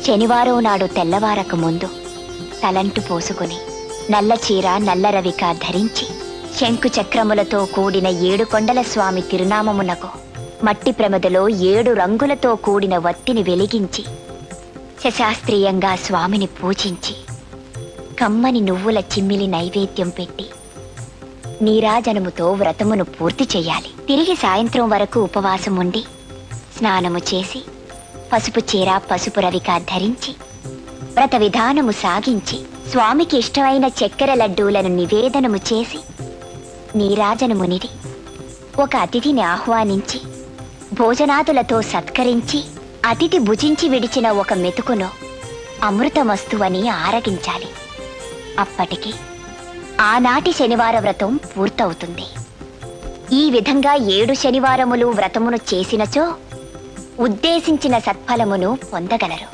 శనివారం నాడు తెల్లవారక ముందు తలంటు పోసుకుని నల్ల చీర నల్ల రవిక ధరించి శంకు చక్రములతో కూడిన 7 కొండల స్వామి తిరునామమునకు మట్టి ప్రమదలో 7 రంగులతో కూడిన వత్తిని వెలిగించి శశాస్త్రీయంగా స్వామిని పూజించి కమ్మని నువ్వుల చిమ్మిలి నైవేద్యం పెట్టి నీరాజనముతో వ్రతమును పూర్తి చెయ్యాలి. తిరిగి సాయంత్రం వరకు ఉపవాసం ఉండి స్నానము చేసి పసుపు చీర పసుపు రవిక ధరించి వ్రత విధానము సాగించి స్వామికి ఇష్టమైన చక్కెర లడ్డూలను నివేదనము చేసి నీరాజనమునిది ఒక అతిథిని ఆహ్వానించి భోజనాదులతో సత్కరించి అతిథి భుజించి విడిచిన ఒక మెతుకును అమృతమస్తువని ఆరగించాలి. అప్పటికి ఆనాటి శనివార వ్రతం పూర్తవుతుంది. ఈ విధంగా 7 శనివారములు వ్రతమును చేసినచో ఉద్దేశించిన సత్ఫలమును పొందగలరు.